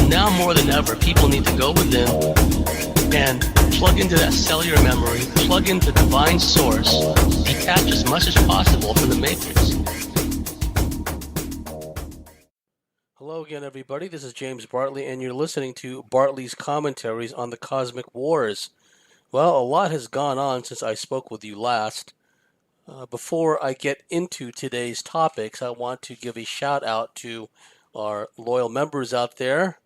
now more than ever, people need to go within and plug into that cellular memory, plug into divine source, detach as much as possible from the matrix. Hello again, everybody. This is James Bartley, and you're listening to Bartley's Commentaries on the Cosmic Wars. Well, a lot has gone on since I spoke with you last. Before I get into today's topics, I want to give a shout out to our loyal members out there.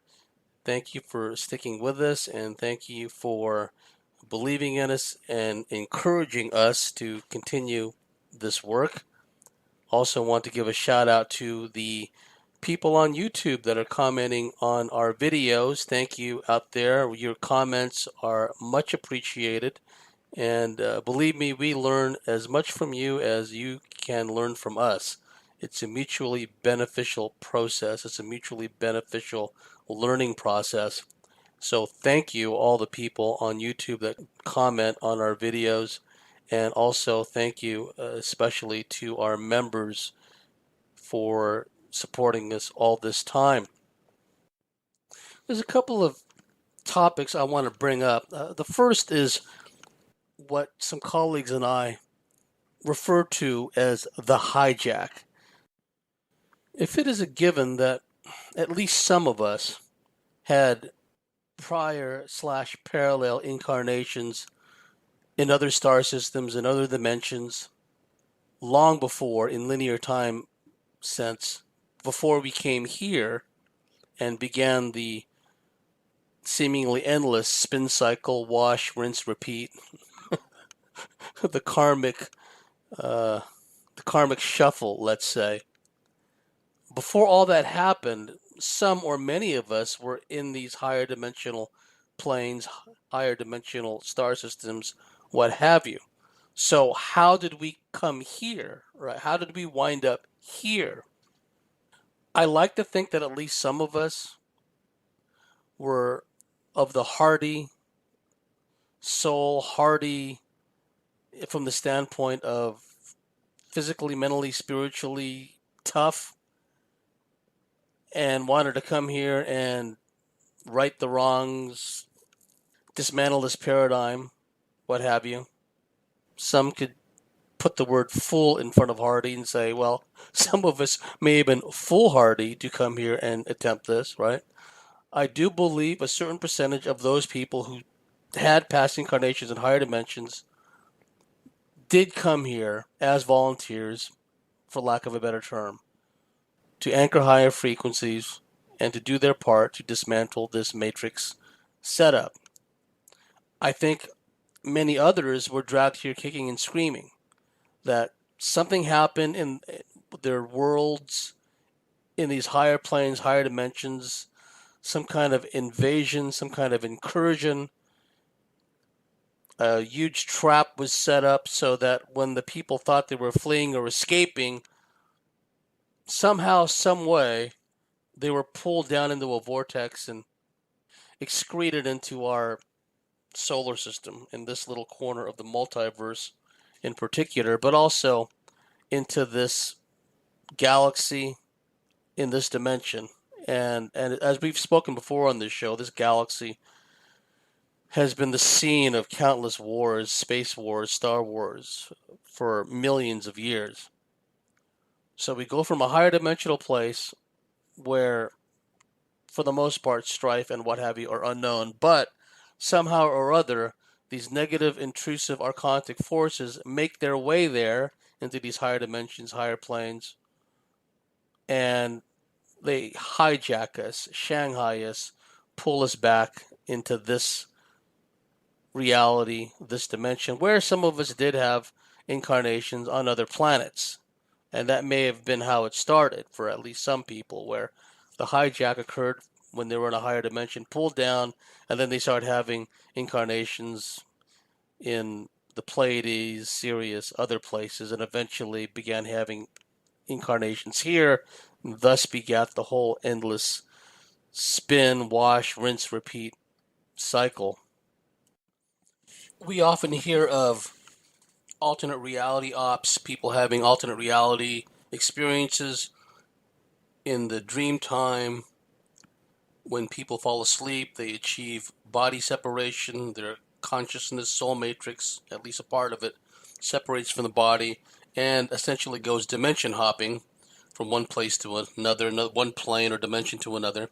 Thank you for sticking with us, and thank you for believing in us and encouraging us to continue this work. Also want to give a shout out to the people on YouTube that are commenting on our videos. Thank you out there. Your comments are much appreciated. And believe me, we learn as much from you as you can learn from us. It's a mutually beneficial process. It's a mutually beneficial learning process. So thank you, all the people on YouTube that comment on our videos. And also thank you especially to our members for supporting us all this time. There's a couple of topics I want to bring up. The first is what some colleagues and I refer to as the hijack. If it is a given that at least some of us had prior/parallel incarnations in other star systems, in other dimensions, long before, in linear time sense, before we came here and began the seemingly endless spin cycle, wash, rinse, repeat, the karmic shuffle, let's say. Before all that happened, some or many of us were in these higher dimensional planes, higher dimensional star systems, what have you. So how did we come here, right? How did we wind up here? I like to think that at least some of us were of the hardy soul, hardy from the standpoint of physically, mentally, spiritually tough, and wanted to come here and right the wrongs, dismantle this paradigm, what have you. Some could put the word fool in front of hardy and say, well, some of us may have been foolhardy to come here and attempt this, right? I do believe a certain percentage of those people who had past incarnations in higher dimensions did come here as volunteers, for lack of a better term, to anchor higher frequencies and to do their part to dismantle this matrix setup. I think many others were dragged here kicking and screaming, that something happened in their worlds, in these higher planes, higher dimensions, some kind of invasion, some kind of incursion. A huge trap was set up so that when the people thought they were fleeing or escaping, somehow, some way, they were pulled down into a vortex and excreted into our solar system in this little corner of the multiverse in particular, but also into this galaxy in this dimension. And as we've spoken before on this show, this galaxy has been the scene of countless wars, space wars, Star Wars, for millions of years. So we go from a higher dimensional place where, for the most part, strife and what have you are unknown, but somehow or other, these negative, intrusive, archontic forces make their way there into these higher dimensions, higher planes, and they hijack us, Shanghai us, pull us back into this reality, this dimension, where some of us did have incarnations on other planets. And that may have been how it started for at least some people, where the hijack occurred when they were in a higher dimension, pulled down, and then they started having incarnations in the Pleiades, Sirius, other places, and eventually began having incarnations here, and thus begat the whole endless spin, wash, rinse, repeat cycle. We often hear of alternate reality ops, people having alternate reality experiences in the dream time, When people fall asleep, they achieve body separation. Their consciousness, soul matrix, at least a part of it, separates from the body and essentially goes dimension hopping from one place to another, one plane or dimension to another.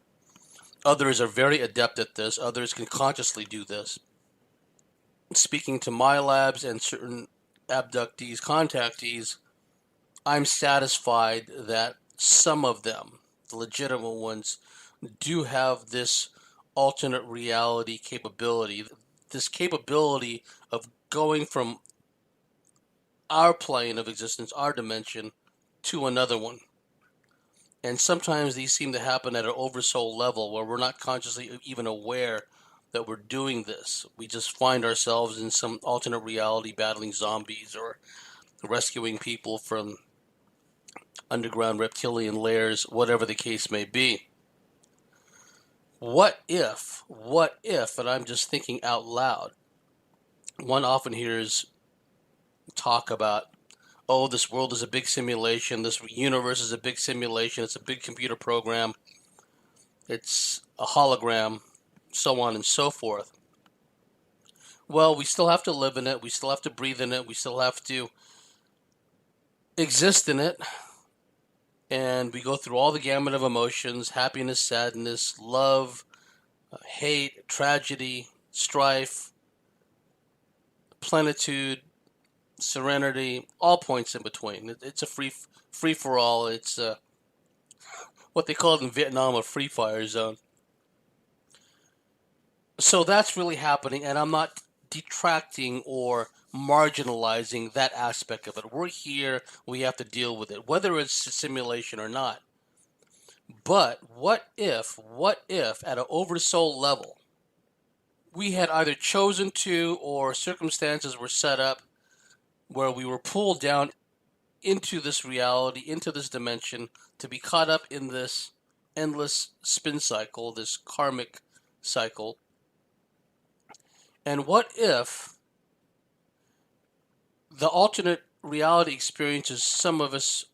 Others are very adept at this. Others can consciously do this. Speaking to my labs and certain abductees, contactees, I'm satisfied that some of them, the legitimate ones, do have this alternate reality capability. This capability of going from our plane of existence, our dimension, to another one. And sometimes these seem to happen at an oversoul level where we're not consciously even aware that we're doing this. We just find ourselves in some alternate reality battling zombies or rescuing people from underground reptilian lairs, whatever the case may be. What if, and I'm just thinking out loud, one often hears talk about, oh, this world is a big simulation, this universe is a big simulation, it's a big computer program, it's a hologram, so on and so forth. Well, we still have to live in it, we still have to breathe in it, we still have to exist in it, and we go through all the gamut of emotions: happiness, sadness, love, hate, tragedy, strife, plenitude, serenity, all points in between. It's a free for all. It's what they called in Vietnam a free fire zone. So that's really happening, and I'm not detracting or marginalizing that aspect of it. We're here, we have to deal with it, whether it's a simulation or not. But what if at an oversoul level, we had either chosen to or circumstances were set up where we were pulled down into this reality, into this dimension, to be caught up in this endless spin cycle, this karmic cycle. And what if the alternate reality experiences some of us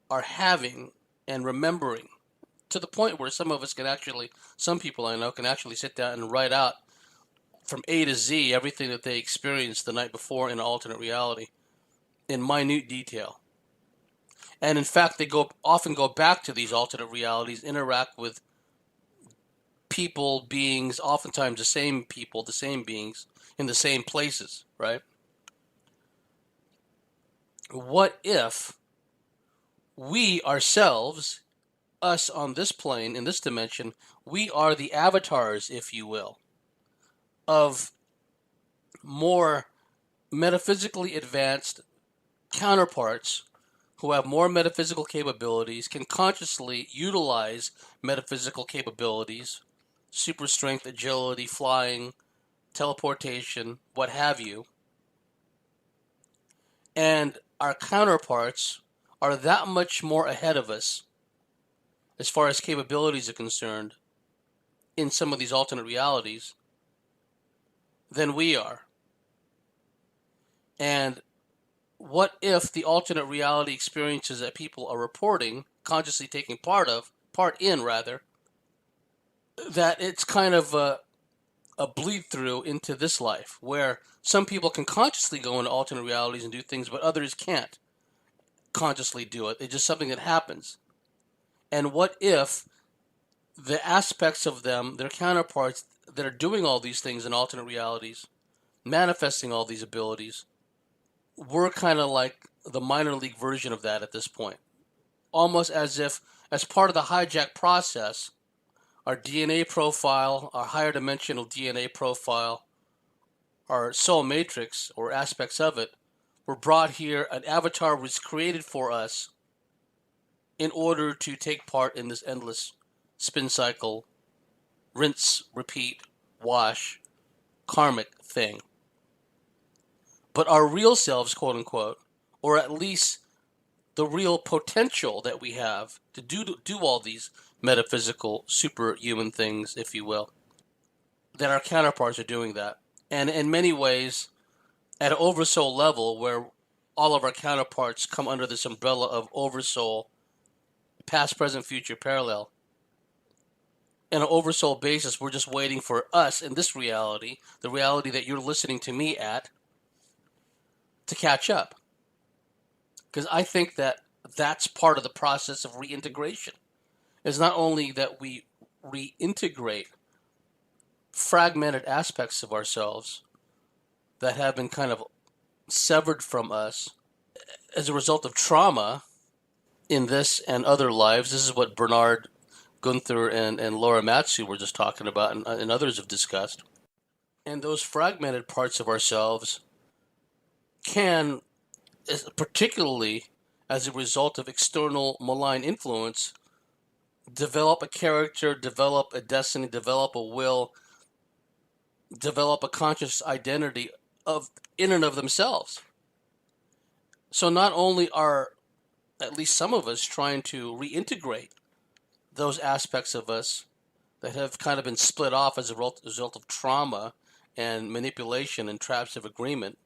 are having and remembering, to the point where some people I know can actually sit down and write out from A to Z everything that they experienced the night before in an alternate reality in minute detail. And in fact, they often go back to these alternate realities, interact with people, beings, oftentimes the same people, the same beings, in the same places, right? What if we ourselves, us on this plane, in this dimension, we are the avatars, if you will, of more metaphysically advanced counterparts who have more metaphysical capabilities, can consciously utilize metaphysical capabilities, super strength, agility, flying, teleportation, what have you, and our counterparts are that much more ahead of us as far as capabilities are concerned in some of these alternate realities than we are. And what if the alternate reality experiences that people are reporting, consciously taking part in rather, that it's kind of a bleed through into this life where some people can consciously go into alternate realities and do things, but others can't consciously do it. It's just something that happens. And what if the aspects of them, their counterparts that are doing all these things in alternate realities, manifesting all these abilities, were kind of like the minor league version of that at this point? Almost as if, as part of the hijack process, our DNA profile, our higher dimensional DNA profile, our soul matrix, or aspects of it, were brought here. An avatar was created for us in order to take part in this endless spin cycle, rinse, repeat, wash, karmic thing. But our real selves, quote unquote, or at least the real potential that we have to do all these metaphysical, superhuman things, if you will, that our counterparts are doing that. And in many ways, at an oversoul level, where all of our counterparts come under this umbrella of oversoul, past, present, future, parallel, in an oversoul basis, we're just waiting for us in this reality, the reality that you're listening to me at, to catch up. Because I think that that's part of the process of reintegration. It's not only that we reintegrate fragmented aspects of ourselves that have been kind of severed from us as a result of trauma in this and other lives. This is what Bernard Gunther and Laura Matsu were just talking about, and others have discussed. And those fragmented parts of ourselves can, particularly as a result of external malign influence, develop a character, develop a destiny, develop a will, develop a conscious identity of in and of themselves. So not only are at least some of us trying to reintegrate those aspects of us that have kind of been split off as a result of trauma and manipulation and traps of agreement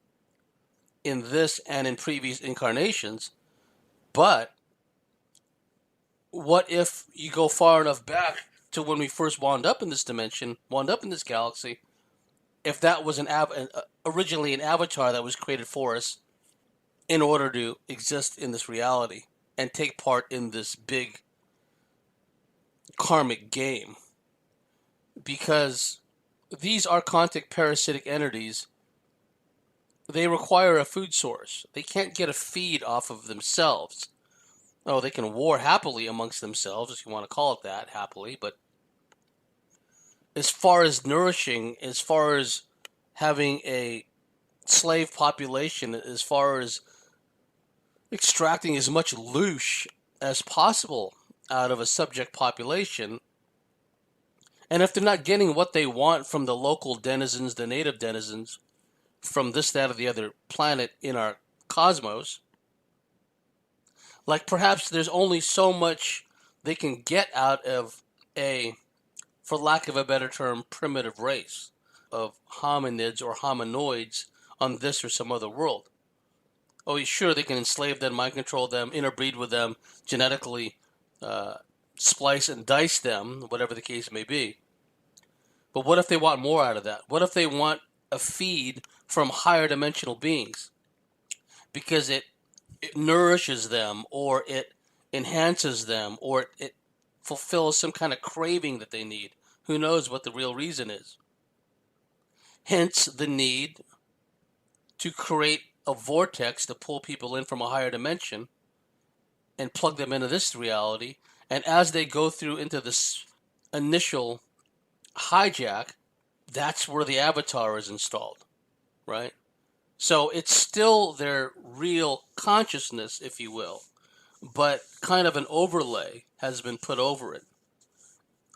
in this and in previous incarnations, but what if you go far enough back to when we first wound up in this dimension, wound up in this galaxy, if that was originally an avatar that was created for us in order to exist in this reality and take part in this big karmic game? Because these archontic parasitic entities, they require a food source. They can't get a feed off of themselves. Oh, they can war happily amongst themselves, if you want to call it that, happily, but as far as nourishing, as far as having a slave population, as far as extracting as much loosh as possible out of a subject population, and if they're not getting what they want from the local denizens, the native denizens, from this, that, or the other planet in our cosmos, like perhaps there's only so much they can get out of a, for lack of a better term, primitive race of hominids or hominoids on this or some other world. Oh, sure, they can enslave them, mind control them, interbreed with them, genetically splice and dice them, whatever the case may be. But what if they want more out of that? What if they want a feed from higher dimensional beings? Because it nourishes them, or it enhances them, or it fulfills some kind of craving that they need. Who knows what the real reason is? Hence the need to create a vortex to pull people in from a higher dimension and plug them into this reality. And as they go through into this initial hijack, that's where the avatar is installed, right? So it's still their real consciousness, if you will, but kind of an overlay has been put over it.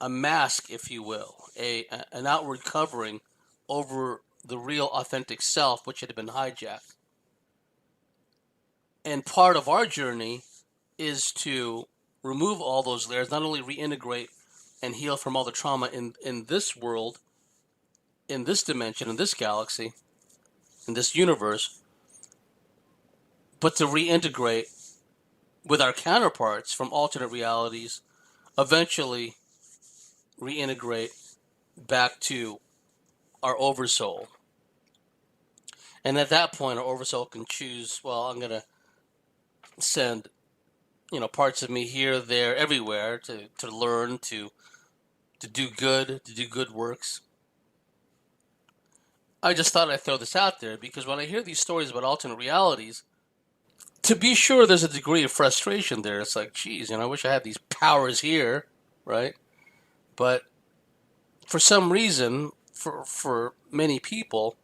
A mask, if you will, an outward covering over the real authentic self, which had been hijacked. And part of our journey is to remove all those layers, not only reintegrate and heal from all the trauma in this world, in this dimension, in this galaxy, in this universe, but to reintegrate with our counterparts from alternate realities, eventually reintegrate back to our oversoul. And at that point, our oversoul can choose, well, I'm going to send, parts of me here, there, everywhere to learn, to do good works. I just thought I'd throw this out there because when I hear these stories about alternate realities, to be sure, there's a degree of frustration there. It's like, geez, I wish I had these powers here, right? But for some reason, for many people,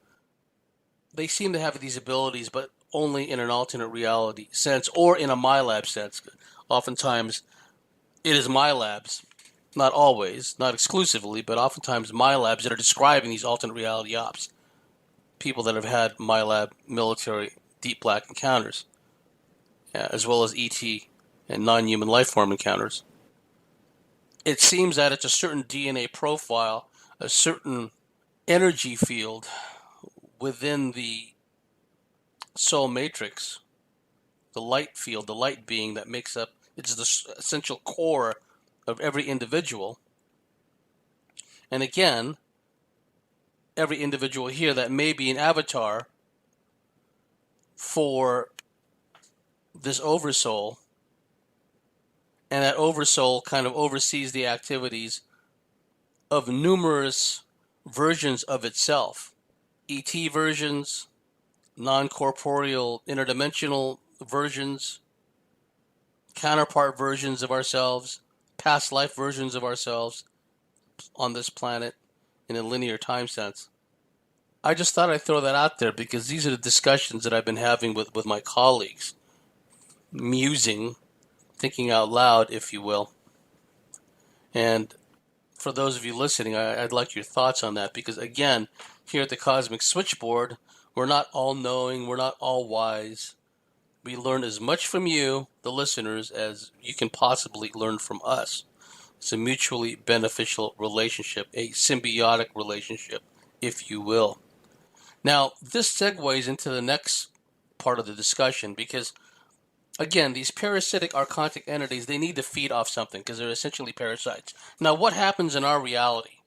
they seem to have these abilities, but only in an alternate reality sense or in a MyLab sense. Oftentimes, it is MyLabs, not always, not exclusively, but oftentimes MyLabs that are describing these alternate reality ops. People that have had MyLab military deep black encounters, as well as ET and non-human life form encounters. It seems that it's a certain DNA profile, a certain energy field within the soul matrix, the light field, the light being that makes up, it's the essential core of every individual. And again, every individual here that may be an avatar for this oversoul, and that oversoul kind of oversees the activities of numerous versions of itself. ET versions, non-corporeal interdimensional versions, counterpart versions of ourselves, past life versions of ourselves on this planet in a linear time sense. I just thought I'd throw that out there because these are the discussions that I've been having with my colleagues, musing, thinking out loud, if you will. And for those of you listening, I'd like your thoughts on that because, again, here at the Cosmic Switchboard, we're not all knowing, we're not all wise. We learn as much from you, the listeners, as you can possibly learn from us. It's a mutually beneficial relationship, a symbiotic relationship, if you will. Now, this segues into the next part of the discussion because, again, these parasitic archontic entities, they need to feed off something because they're essentially parasites. Now, what happens in our reality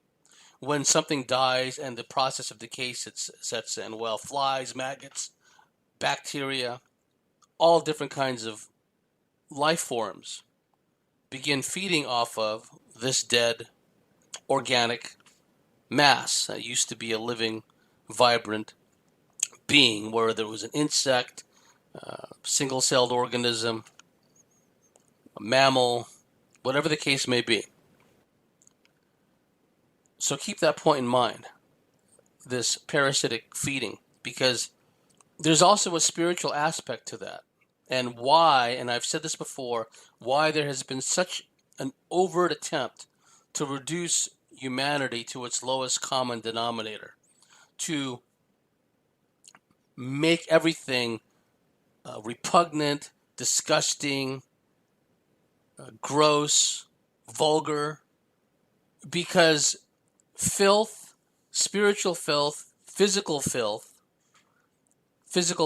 when something dies and the process of decay sets in? Well, flies, maggots, bacteria, all different kinds of life forms begin feeding off of this dead organic mass that used to be a living, vibrant being, where there was an insect, single-celled organism, a mammal, whatever the case may be. So keep that point in mind, this parasitic feeding, because there's also a spiritual aspect to that. And why, and I've said this before, why there has been such an overt attempt to reduce humanity to its lowest common denominator, to make everything repugnant, disgusting, gross, vulgar, because filth, spiritual filth, physical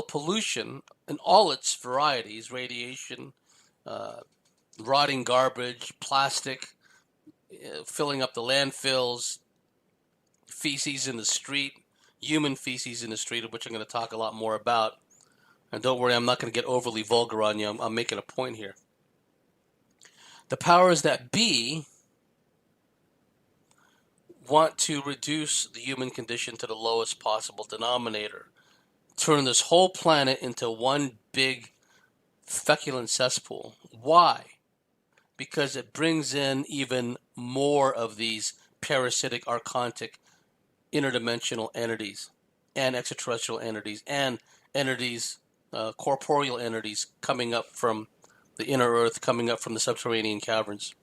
pollution in all its varieties, radiation, rotting garbage, plastic, filling up the landfills, feces in the street, human feces in the street, of which I'm going to talk a lot more about. And don't worry, I'm not going to get overly vulgar on you. I'm making a point here. The powers that be want to reduce the human condition to the lowest possible denominator, turn this whole planet into one big feculent cesspool. Why? Because it brings in even more of these parasitic, archontic, interdimensional entities and extraterrestrial entities and entities, corporeal entities coming up from the inner earth, coming up from the subterranean caverns.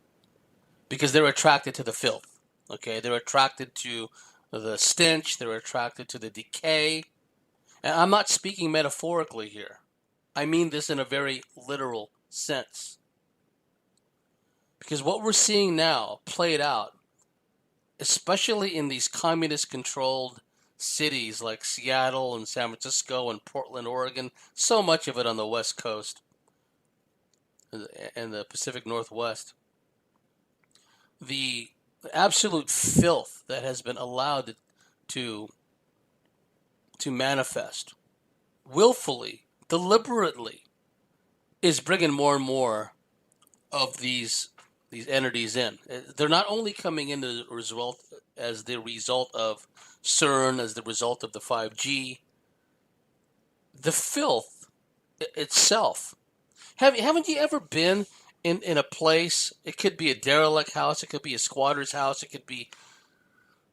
Because they're attracted to the filth. Okay, they're attracted to the stench, they're attracted to the decay. And I'm not speaking metaphorically here. I mean this in a very literal sense. Because what we're seeing now played out, especially in these communist-controlled cities like Seattle and San Francisco and Portland, Oregon, so much of it on the West Coast and the Pacific Northwest, the absolute filth that has been allowed to manifest willfully, deliberately, is bringing more and more of these entities in. They're not only coming in as the result of CERN, as the result of the 5G, the filth itself. Haven't you ever been in a place? It could be a derelict house, it could be a squatter's house, it could be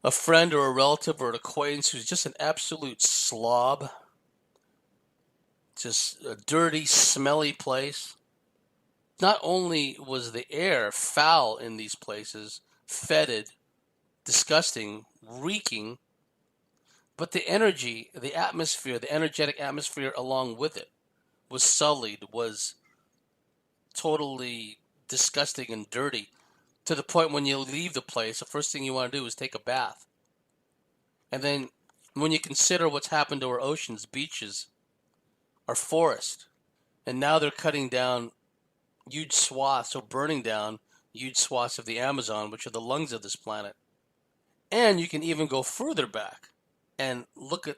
a friend or a relative or an acquaintance who's just an absolute slob, just a dirty, smelly place. Not only was the air foul in these places, fetid, disgusting, reeking, but the energy, the atmosphere, the energetic atmosphere along with it was sullied, was totally disgusting and dirty, to the point when you leave the place, the first thing you want to do is take a bath. And then when you consider what's happened to our oceans, beaches, our forest, and now they're cutting down huge swaths, or burning down huge swaths of the Amazon, which are the lungs of this planet. And you can even go further back and look at,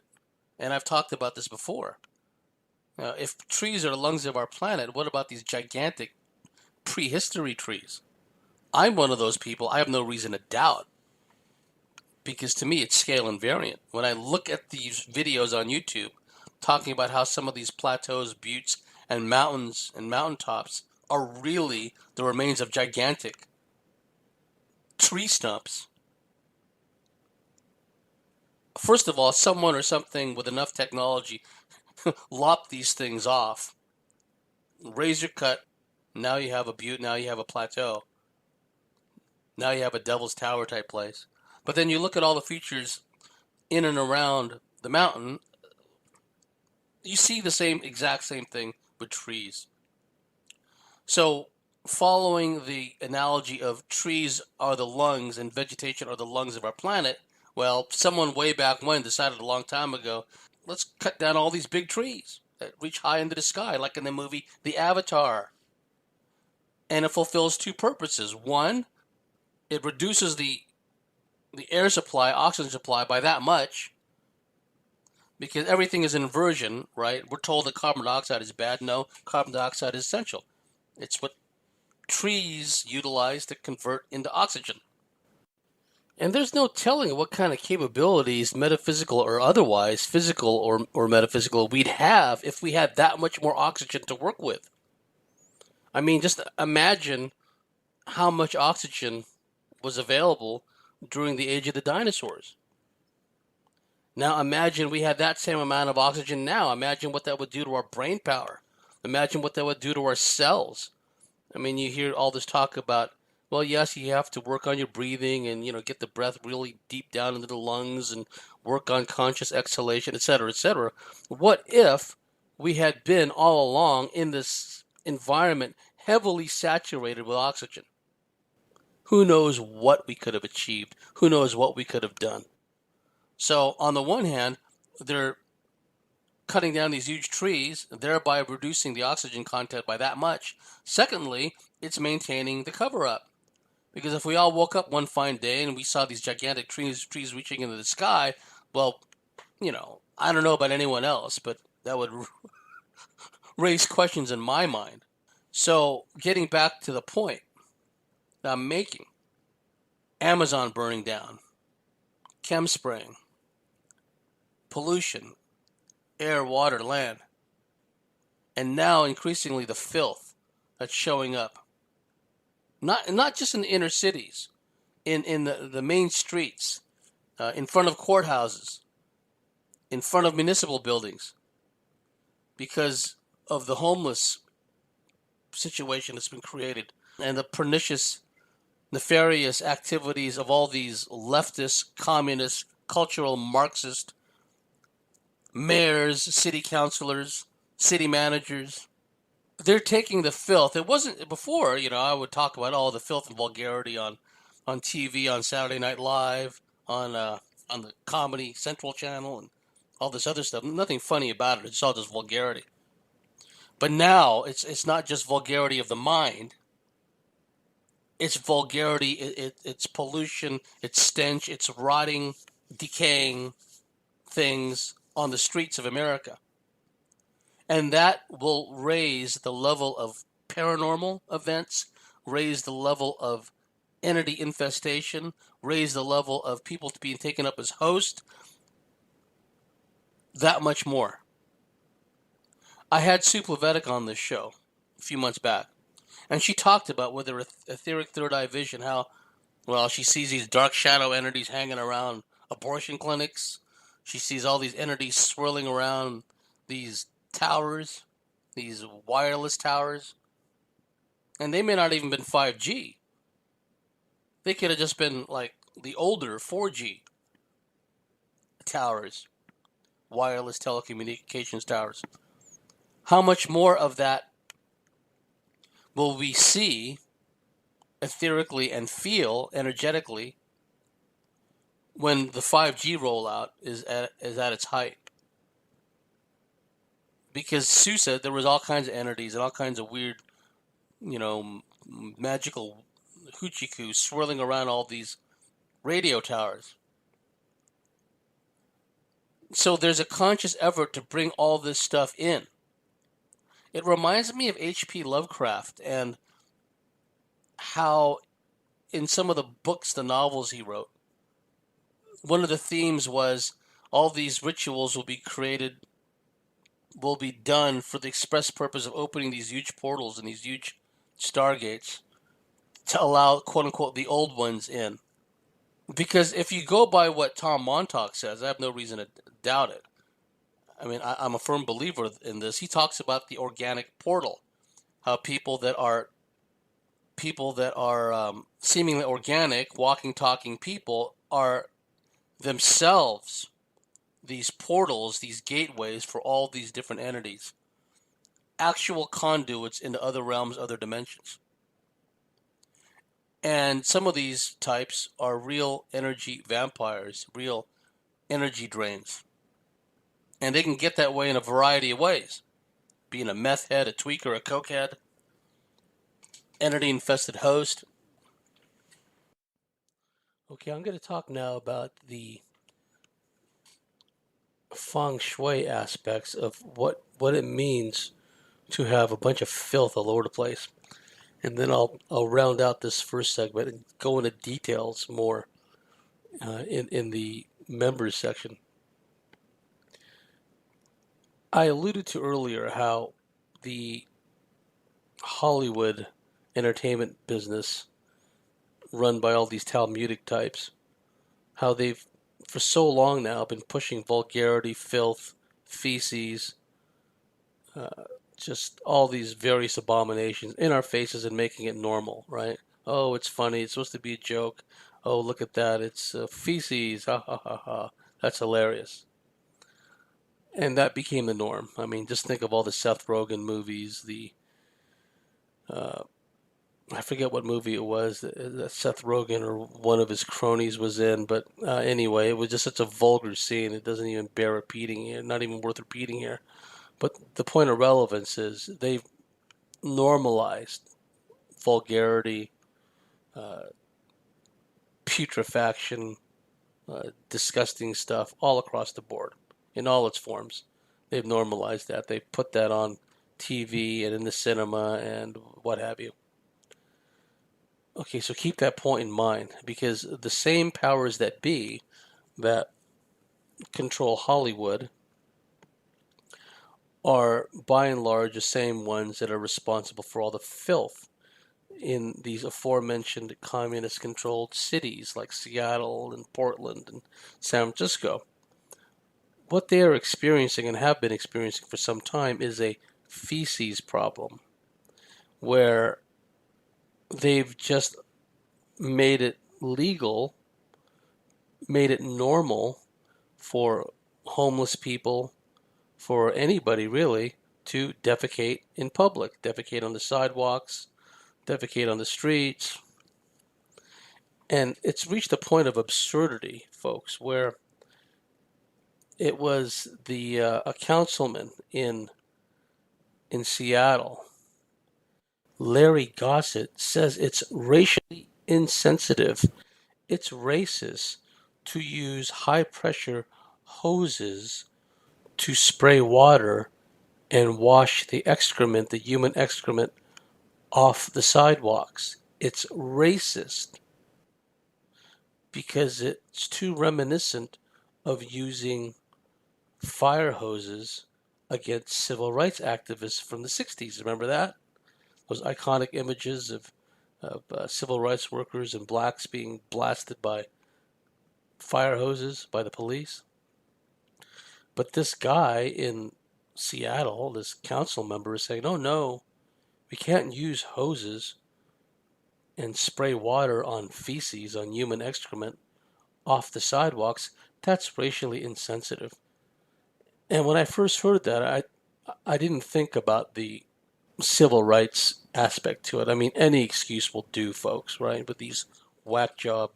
and I've talked about this before. If trees are the lungs of our planet, what about these gigantic prehistory trees? I'm one of those people. I have no reason to doubt, because to me it's scale invariant. When I look at these videos on YouTube talking about how some of these plateaus, buttes, and mountains and mountaintops are really the remains of gigantic tree stumps. First of all, someone or something with enough technology lopped these things off, razor cut. Now you have a butte. Now you have a plateau. Now you have a Devil's Tower type place. But then you look at all the features in and around the mountain. You see the exact same thing with trees. So, following the analogy of trees are the lungs and vegetation are the lungs of our planet, well, someone way back when decided a long time ago, let's cut down all these big trees that reach high into the sky, like in the movie The Avatar. And it fulfills two purposes. One, it reduces the air supply, oxygen supply by that much, because everything is inversion, right? We're told that carbon dioxide is bad. No, carbon dioxide is essential. It's what trees utilize to convert into oxygen. And there's no telling what kind of capabilities, metaphysical or otherwise, physical or metaphysical, we'd have if we had that much more oxygen to work with. I mean, just imagine how much oxygen was available during the age of the dinosaurs. Now imagine we had that same amount of oxygen now. Imagine what that would do to our brain power. Imagine what that would do to our cells. I mean, you hear all this talk about, well, yes, you have to work on your breathing and, get the breath really deep down into the lungs and work on conscious exhalation, etc., etc. What if we had been all along in this environment heavily saturated with oxygen? Who knows what we could have achieved? Who knows what we could have done? So, on the one hand, they're cutting down these huge trees, thereby reducing the oxygen content by that much. Secondly, it's maintaining the cover up. Because if we all woke up one fine day and we saw these gigantic trees reaching into the sky, well, I don't know about anyone else, but that would raise questions in my mind. So, getting back to the point that I'm making, Amazon burning down, chem spraying, pollution, air, water, land, and now increasingly the filth that's showing up. Not just in the inner cities, in the main streets, in front of courthouses, in front of municipal buildings, because of the homeless situation that's been created and the pernicious, nefarious activities of all these leftist, communist, cultural, Marxist mayors, city councilors, city managers. They're taking the filth. It wasn't before, I would talk about all the filth and vulgarity on TV, on Saturday Night Live, on the Comedy Central channel, and all this other stuff. Nothing funny about it. It's all just vulgarity. But now it's not just vulgarity of the mind. It's vulgarity. It's pollution. It's stench. It's rotting, decaying things on the streets of America. And that will raise the level of paranormal events, raise the level of entity infestation, raise the level of people being taken up as hosts, that much more. I had Sue Plevetic on this show a few months back, and she talked about with her etheric third eye vision how, well, she sees these dark shadow entities hanging around abortion clinics. She sees all these entities swirling around these towers, these wireless towers, and they may not even been 5G. They could have just been like the older 4G towers, wireless telecommunications towers. How much more of that will we see etherically and feel energetically when the 5G rollout is at its height? Because Sue said there was all kinds of entities and all kinds of weird, magical hoochie swirling around all these radio towers. So there's a conscious effort to bring all this stuff in. It reminds me of H.P. Lovecraft and how, in some of the books, the novels he wrote, one of the themes was all these rituals will be created, will be done for the express purpose of opening these huge portals and these huge stargates to allow, quote unquote, the old ones in. Because if you go by what Tom Montauk says, I have no reason to doubt it. I mean, I'm a firm believer in this. He talks about the organic portal, how people that are seemingly organic, walking, talking people are themselves these portals, these gateways for all these different entities, actual conduits into other realms, other dimensions. And some of these types are real energy vampires, real energy drains. And they can get that way in a variety of ways. Being a meth head, a tweaker, a cokehead, entity infested host. Okay, I'm going to talk now about the feng shui aspects of what it means to have a bunch of filth all over the place. And then I'll round out this first segment and go into details more in the members section. I alluded to earlier how the Hollywood entertainment business, run by all these Talmudic types, how they've for so long now been pushing vulgarity, filth, feces, uh, just all these various abominations in our faces and making it normal, right? Oh, it's funny. It's supposed to be a joke. Oh, look at that. It's feces. Ha ha ha ha. That's hilarious. And that became the norm. I mean, just think of all the Seth Rogen movies. Uh, I forget what movie it was that Seth Rogen or one of his cronies was in, but anyway, it was just such a vulgar scene. It doesn't even bear repeating here. Not even worth repeating here. But the point of relevance is they've normalized vulgarity, uh, putrefaction, disgusting stuff all across the board in all its forms. They've normalized that. They've put that on TV and in the cinema and what have you. Okay, so keep that point in mind because the same powers that be that control Hollywood are by and large the same ones that are responsible for all the filth in these aforementioned communist controlled cities like Seattle and Portland and San Francisco. What they are experiencing and have been experiencing for some time is a feces problem where they've just made it legal, made it normal for homeless people, for anybody really, to defecate in public, defecate on the sidewalks, defecate on the streets. And it's reached a point of absurdity, folks, where it was the a councilman in Seattle, Larry Gossett, says it's racially insensitive, it's racist to use high pressure hoses to spray water and wash the excrement, the human excrement, off the sidewalks. It's racist because it's too reminiscent of using fire hoses against civil rights activists from the 60s. Remember that? Those iconic images of civil rights workers and blacks being blasted by fire hoses by the police. But this guy in Seattle, this council member, is saying, oh no, we can't use hoses and spray water on feces, on human excrement, off the sidewalks. That's racially insensitive. And when I first heard that, I didn't think about the civil rights aspect to it. I mean, any excuse will do, folks, right? But these whack job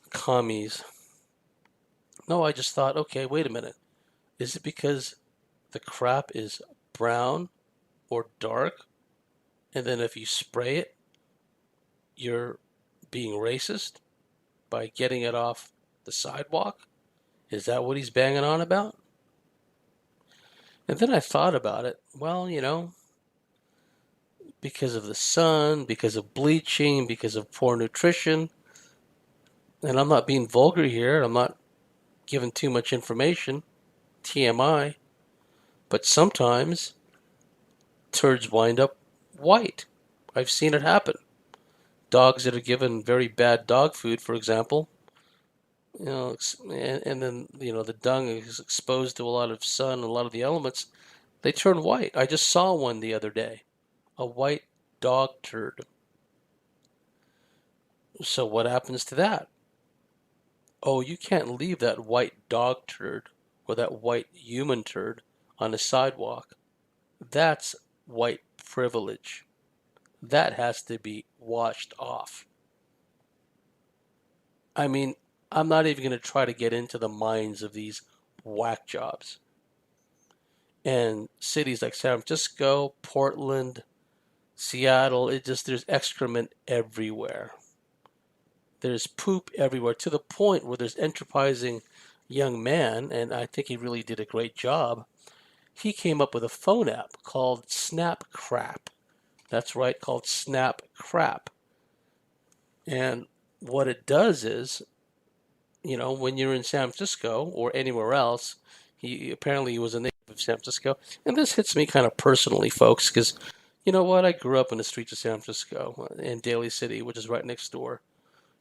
commies. No, I just thought, okay, wait a minute. Is it because the crap is brown or dark? And then if you spray it, you're being racist by getting it off the sidewalk? Is that what he's banging on about? And then I thought about it. Well, because of the sun, because of bleaching, because of poor nutrition, and I'm not being vulgar here, I'm not giving too much information, TMI, but sometimes turds wind up white. I've seen it happen. Dogs that are given very bad dog food, for example, and then the dung is exposed to a lot of sun and a lot of the elements, they turn white. I just saw one the other day, a white dog turd. So what happens to that? Oh, you can't leave that white dog turd or that white human turd on the sidewalk. That's white privilege. That has to be washed off. I mean, I'm not even going to try to get into the minds of these whack jobs. And cities like San Francisco, Portland, Seattle, there's excrement everywhere. There's poop everywhere to the point where there's enterprising young man, and I think he really did a great job. He came up with a phone app called Snap Crap. That's right, called Snap Crap. And what it does is, when you're in San Francisco or anywhere else, he was a native of San Francisco, and this hits me kind of personally, folks, because you know what? I grew up in the streets of San Francisco, in Daly City, which is right next door.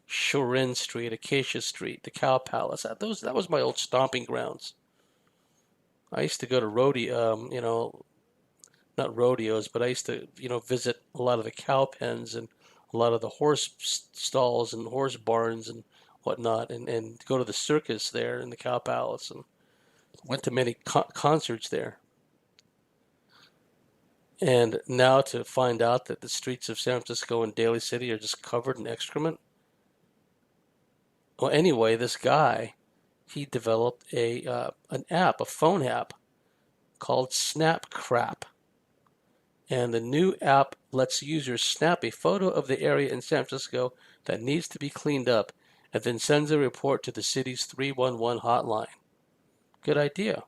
Shorin Street, Acacia Street, the Cow Palace. That was my old stomping grounds. I used to go to not rodeos, but I used to, visit a lot of the cow pens and a lot of the horse stalls and horse barns and whatnot, and go to the circus there in the Cow Palace, and went to many concerts there. And now to find out that the streets of San Francisco and Daly City are just covered in excrement. Well, anyway, this guy, he developed a phone app called Snap Crap. And the new app lets users snap a photo of the area in San Francisco that needs to be cleaned up and then sends a report to the city's 311 hotline. Good idea.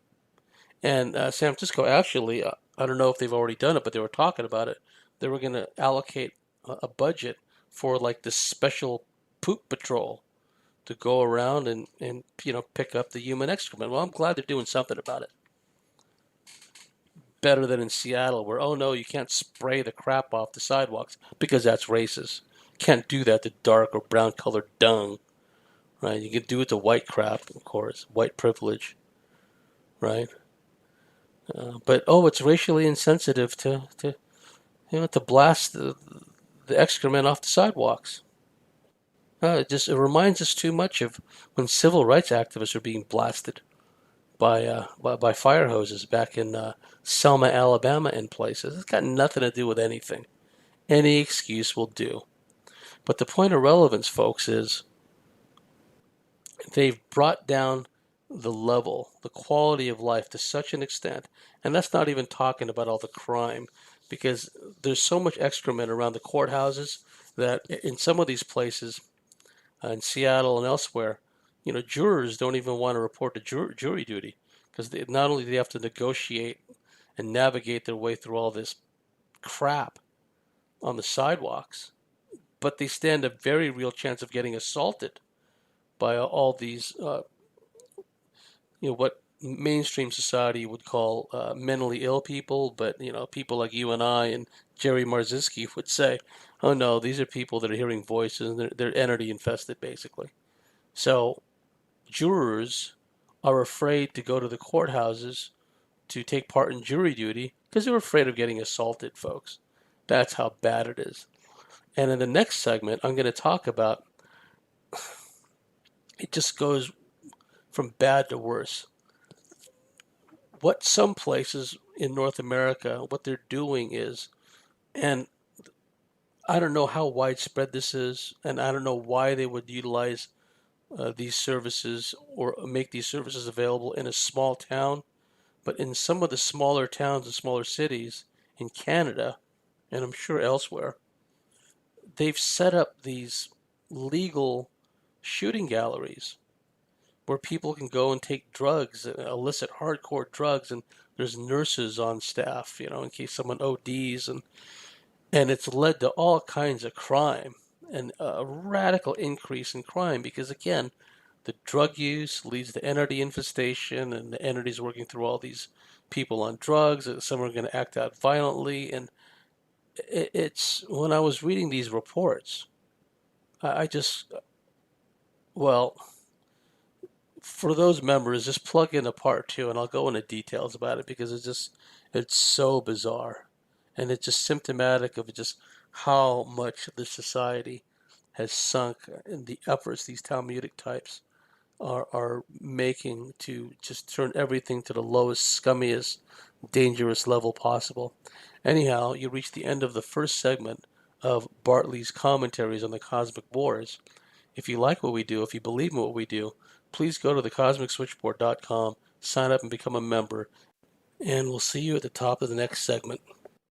And San Francisco actually, I don't know if they've already done it, but they were talking about it. They were going to allocate a budget for like this special poop patrol to go around and pick up the human excrement. Well, I'm glad they're doing something about it. Better than in Seattle, where, oh no, you can't spray the crap off the sidewalks because that's racist. Can't do that to dark or brown colored dung, right? You can do it to white crap, of course, white privilege, right? But oh, it's racially insensitive to blast the excrement off the sidewalks. It reminds us too much of when civil rights activists are being blasted by fire hoses back in Selma, Alabama, and places. It's got nothing to do with anything. Any excuse will do. But the point of relevance, folks, is they've brought down the level, the quality of life to such an extent, and that's not even talking about all the crime, because there's so much excrement around the courthouses that in some of these places, in Seattle and elsewhere, jurors don't even want to report to jury duty because not only do they have to negotiate and navigate their way through all this crap on the sidewalks, but they stand a very real chance of getting assaulted by all these, what mainstream society would call mentally ill people, but people like you and I and Jerry Marzinski would say, "Oh no, these are people that are hearing voices and they're entity infested, basically." So jurors are afraid to go to the courthouses to take part in jury duty because they're afraid of getting assaulted, folks. That's how bad it is. And in the next segment, I'm going to talk about it just goes from bad to worse. What some places in North America, what they're doing is, and I don't know how widespread this is, and I don't know why they would utilize these services or make these services available in a small town, but in some of the smaller towns and smaller cities in Canada, and I'm sure elsewhere, they've set up these legal shooting galleries where people can go and take drugs, illicit hardcore drugs, and there's nurses on staff, in case someone ODs, and it's led to all kinds of crime and a radical increase in crime because again, the drug use leads to entity infestation, and the entities working through all these people on drugs. Some are going to act out violently, and it's when I was reading these reports, I just well, for those members, just plug in a part two, and I'll go into details about it because it's so bizarre, and it's just symptomatic of just how much the society has sunk in the efforts these Talmudic types are making to just turn everything to the lowest, scummiest, dangerous level possible. Anyhow, you reach the end of the first segment of Bartley's commentaries on the cosmic wars. If you like what we do, if you believe in what we do, please go to thecosmicswitchboard.com, sign up and become a member, and we'll see you at the top of the next segment.